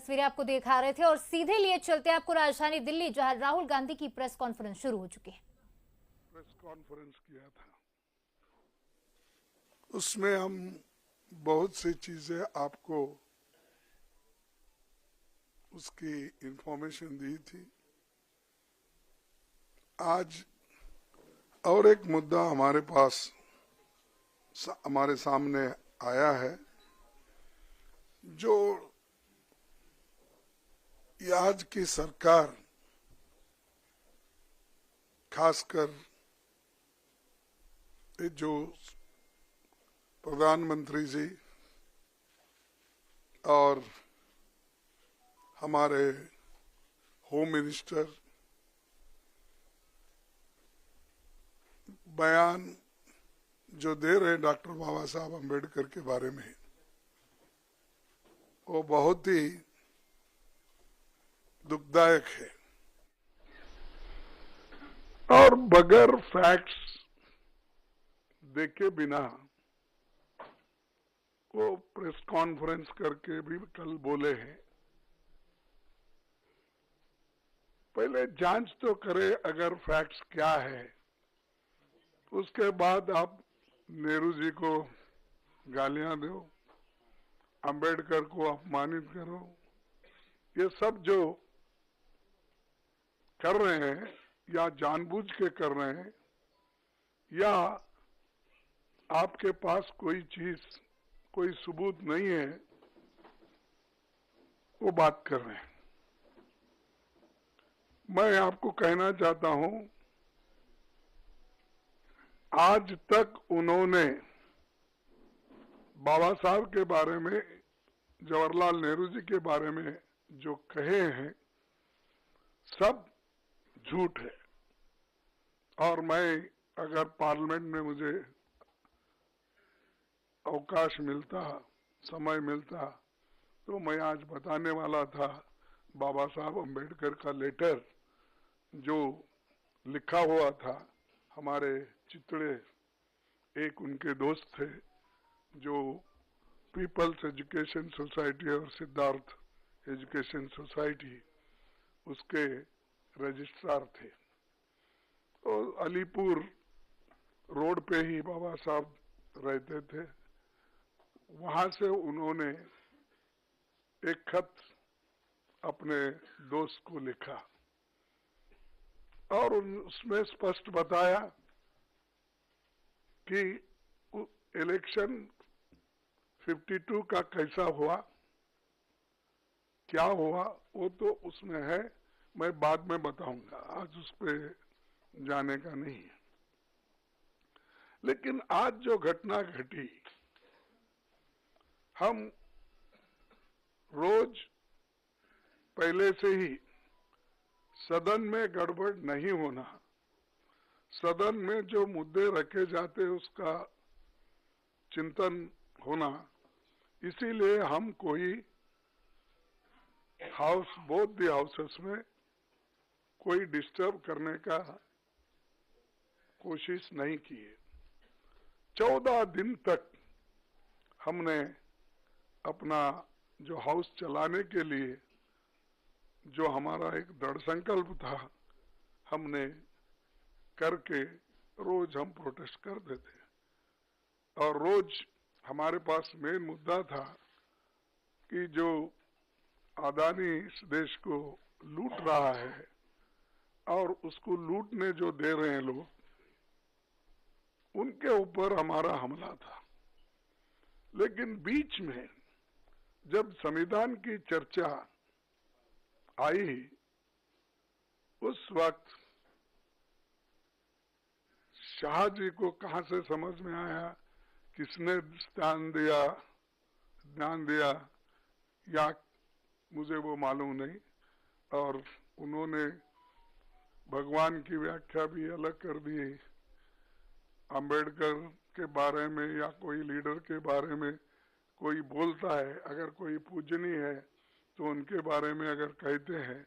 तस्वीरें आपको दिखा रहे थे और सीधे लिए चलते आपको राजधानी दिल्ली, जहां राहुल गांधी की प्रेस कॉन्फ्रेंस शुरू हो चुकी है। प्रेस कॉन्फ्रेंस किया था, उसमें हम बहुत सी चीजें आपको उसकी इंफॉर्मेशन दी थी। आज और एक मुद्दा हमारे पास हमारे सामने आया है, जो आज की सरकार, खासकर जो प्रधानमंत्री जी और हमारे होम मिनिस्टर बयान जो दे रहे हैं डॉक्टर बाबा साहब अम्बेडकर के बारे में, वो बहुत ही दुखदायक है और बगैर फैक्ट्स देखे बिना वो प्रेस कॉन्फ्रेंस करके भी कल बोले हैं। पहले जांच तो करे अगर फैक्ट्स क्या है, उसके बाद आप नेहरू जी को गालियां दो, अंबेडकर को अपमानित करो। ये सब जो कर रहे हैं या जानबूझ के कर रहे हैं या आपके पास कोई चीज, कोई सबूत नहीं है, वो बात कर रहे हैं। मैं आपको कहना चाहता हूं, आज तक उन्होंने बाबा साहब के बारे में, जवाहरलाल नेहरू जी के बारे में जो कहे हैं सब झूठ है। और मैं अगर पार्लियामेंट में मुझे अवकाश मिलता, समय मिलता, तो मैं आज बताने वाला था बाबा साहब अम्बेडकर का लेटर जो लिखा हुआ था। हमारे चितड़े एक उनके दोस्त थे जो पीपल्स एजुकेशन सोसाइटी और सिद्धार्थ एजुकेशन सोसाइटी, उसके रजिस्ट्रार थे। और अलीपुर रोड पे ही बाबा साहब रहते थे। वहां से उन्होंने एक खत अपने दोस्त को लिखा और उसमें स्पष्ट बताया कि इलेक्शन 52 का कैसा हुआ, क्या हुआ, वो तो उसमें है, मैं बाद में बताऊंगा, आज उस पर जाने का नहीं है। लेकिन आज जो घटना घटी, हम रोज पहले से ही सदन में गड़बड़ नहीं होना, सदन में जो मुद्दे रखे जाते उसका चिंतन होना, इसीलिए हम कोई हाउस, बोथ द हाउसेस में कोई डिस्टर्ब करने का कोशिश नहीं किए। 14 दिन तक हमने अपना जो हाउस चलाने के लिए जो हमारा एक दृढ़ संकल्प था, हमने करके रोज हम प्रोटेस्ट करते थे। और रोज हमारे पास मेन मुद्दा था कि जो अदानी इस देश को लूट रहा है और उसको लूटने जो दे रहे हैं लोग, उनके ऊपर हमारा हमला था। लेकिन बीच में जब संविधान की चर्चा आई, उस वक्त शाह जी को कहां से समझ में आया, किसने ध्यान दिया या मुझे वो मालूम नहीं, और उन्होंने भगवान की व्याख्या भी अलग कर दी। अंबेडकर के बारे में या कोई लीडर के बारे में कोई बोलता है, अगर कोई पूजनीय है तो उनके बारे में अगर कहते हैं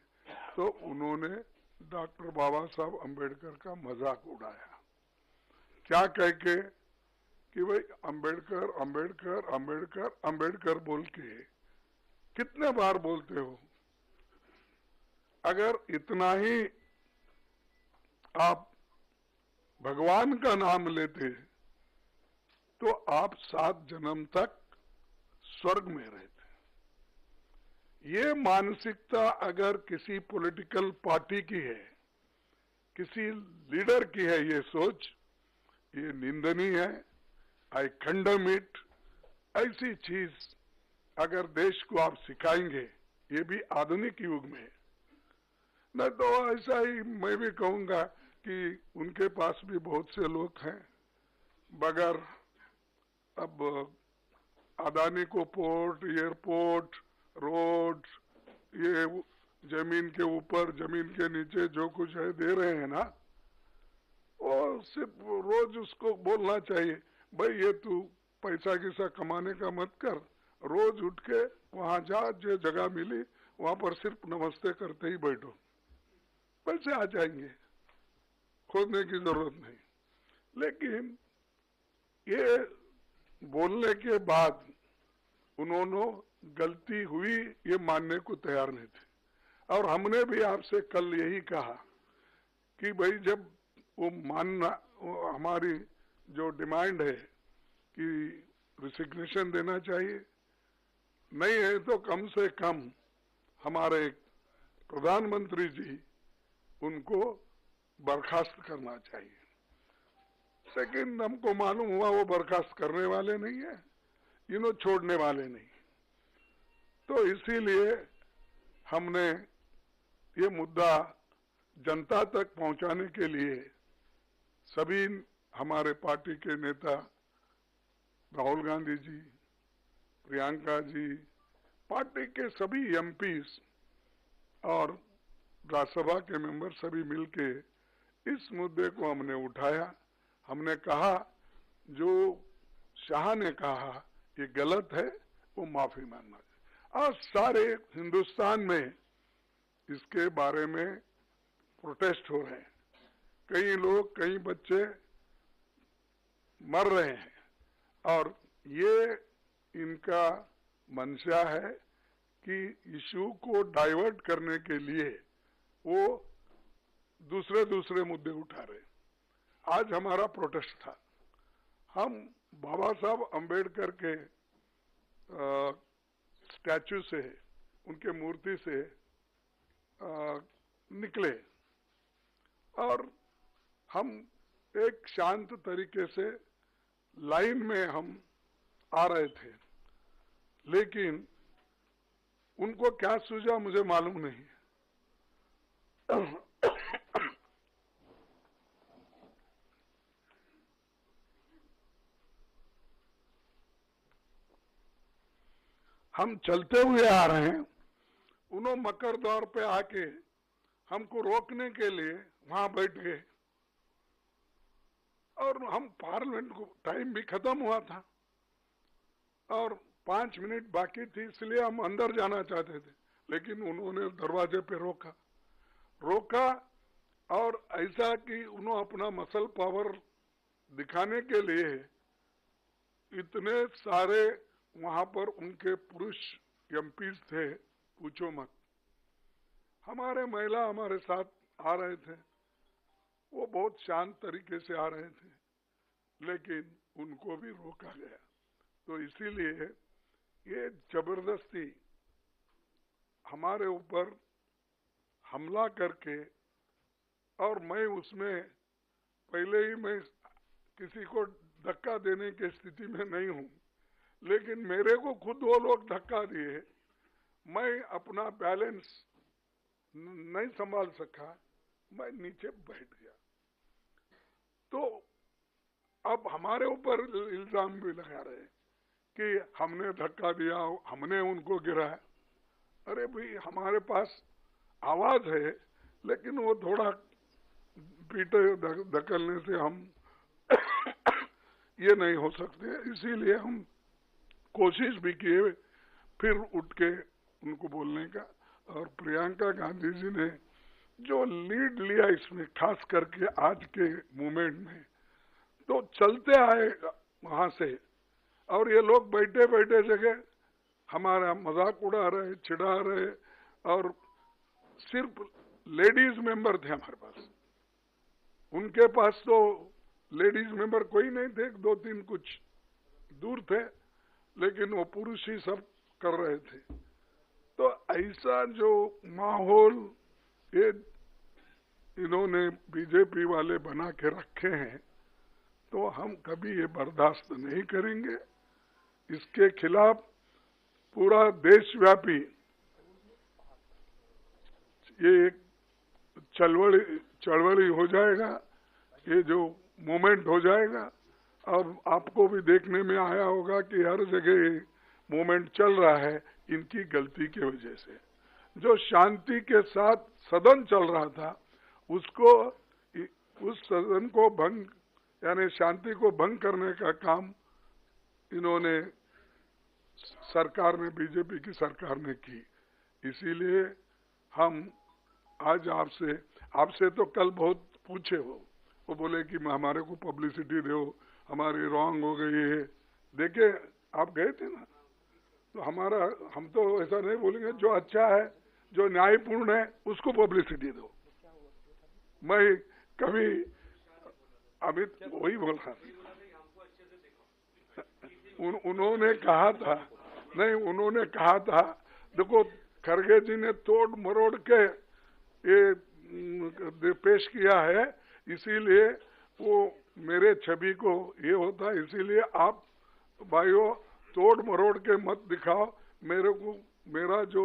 तो उन्होंने डॉक्टर बाबा साहब अम्बेडकर का मजाक उड़ाया। क्या कह के कि भाई अम्बेडकर अम्बेडकर अम्बेडकर अम्बेडकर बोल के कितने बार बोलते हो? अगर इतना ही आप भगवान का नाम लेते तो आप 7 जन्म तक स्वर्ग में रहते। ये मानसिकता अगर किसी पॉलिटिकल पार्टी की है, किसी लीडर की है, ये सोच, ये निंदनीय है। आई कंडेम इट। ऐसी चीज अगर देश को आप सिखाएंगे, ये भी आधुनिक युग में, न तो ऐसा ही मैं भी कहूंगा कि उनके पास भी बहुत से लोग हैं, मगर अब अदानी को पोर्ट, एयरपोर्ट, रोड, ये जमीन के ऊपर जमीन के नीचे जो कुछ है दे रहे हैं ना, वो सिर्फ रोज उसको बोलना चाहिए, भाई ये तू पैसा किसा कमाने का मत कर, रोज उठ के वहां जा, जो जगह मिली वहां पर सिर्फ नमस्ते करते ही बैठो, पैसे आ जाएंगे, खोदने की जरूरत नहीं। लेकिन ये बोलने के बाद उन्होंने गलती हुई ये मानने को तैयार नहीं थे। और हमने भी आपसे कल यही कहा कि भाई जब वो मानना, वो हमारी जो डिमांड है कि रिसिग्नेशन देना चाहिए, नहीं है तो कम से कम हमारे प्रधानमंत्री जी उनको बर्खास्त करना चाहिए। लेकिन हमको मालूम हुआ वो बर्खास्त करने वाले नहीं है, इन्हों छोड़ने वाले नहीं। तो इसीलिए हमने ये मुद्दा जनता तक पहुंचाने के लिए सभी हमारे पार्टी के नेता राहुल गांधी जी, प्रियंका जी, पार्टी के सभी एमपीज और राज्यसभा के मेंबर सभी मिलके इस मुद्दे को हमने उठाया। हमने कहा जो शाह ने कहा ये गलत है, वो माफी मांगना चाहिए। आज सारे हिंदुस्तान में इसके बारे में प्रोटेस्ट हो रहे हैं, कई लोग, कई बच्चे मर रहे हैं, और ये इनका मंशा है कि इशू को डाइवर्ट करने के लिए वो दूसरे मुद्दे उठा रहे। आज हमारा प्रोटेस्ट था, हम बाबा साहब अंबेडकर के स्टैचू से, उनके मूर्ति से निकले और हम एक शांत तरीके से लाइन में हम आ रहे थे, लेकिन उनको क्या सूझा मुझे मालूम नहीं। हम चलते हुए आ रहे हैं, उन्होंने मकर दौर पे आके हमको रोकने के लिए वहां बैठ गए, और हम पार्लियामेंट को टाइम भी खत्म हुआ था और 5 मिनट बाकी थी, इसलिए हम अंदर जाना चाहते थे, लेकिन उन्होंने दरवाजे पे रोका और ऐसा कि उन्होंने अपना मसल पावर दिखाने के लिए इतने सारे वहां पर उनके पुरुष एमपीज थे, पूछो मत। हमारे महिला हमारे साथ आ रहे थे, वो बहुत शांत तरीके से आ रहे थे, लेकिन उनको भी रोका गया। तो इसीलिए ये जबरदस्ती हमारे ऊपर हमला करके, और मैं उसमें पहले ही मैं किसी को धक्का देने की स्थिति में नहीं हूं, लेकिन मेरे को खुद वो लोग धक्का दिए, मैं अपना बैलेंस नहीं संभाल सका, मैं नीचे बैठ गया। तो अब हमारे ऊपर इल्जाम भी लगा रहे कि हमने धक्का दिया, हमने उनको गिराया। अरे भाई, हमारे पास आवाज है, लेकिन वो थोड़ा पीटे धकेलने से हम ये नहीं हो सकते। इसीलिए हम कोशिश भी किए फिर उठ के उनको बोलने का, और प्रियंका गांधी जी ने जो लीड लिया इसमें, खास करके आज के मूवमेंट में, तो चलते आए वहां से, और ये लोग बैठे बैठे जगह हमारा मजाक उड़ा रहे, चिढ़ा रहे, और सिर्फ लेडीज मेंबर थे हमारे पास। उनके पास तो लेडीज मेंबर कोई नहीं थे, 2-3 कुछ दूर थे, लेकिन वो पुरुष ही सब कर रहे थे। तो ऐसा जो माहौल ये इन्होंने बीजेपी वाले बना के रखे हैं, तो हम कभी ये बर्दाश्त नहीं करेंगे। इसके खिलाफ पूरा देशव्यापी ये एक चळवळी हो जाएगा, ये जो मूवमेंट हो जाएगा। अब आपको भी देखने में आया होगा कि हर जगह मूवमेंट चल रहा है इनकी गलती की वजह से। जो शांति के साथ सदन चल रहा था, उसको, उस सदन को भंग, यानी शांति को भंग करने का काम इन्होंने, सरकार ने, बीजेपी की सरकार ने की। इसीलिए हम आज आपसे तो कल बहुत पूछे हो, वो बोले कि हमारे को पब्लिसिटी दो, हमारी रॉन्ग हो गई है। देखिए आप गए थे ना, तो हम तो ऐसा नहीं बोलेंगे, जो अच्छा है, जो न्यायपूर्ण है, उसको पब्लिसिटी दो। मैं कभी अमित वही बोल रहा था, उन्होंने कहा था, नहीं उन्होंने कहा था, देखो खरगे जी ने तोड़ मरोड़ के ये पेश किया है, इसीलिए वो मेरे छवि को ये होता है, इसीलिए आप भाइयों तोड़ मरोड़ के मत दिखाओ मेरे को, मेरा जो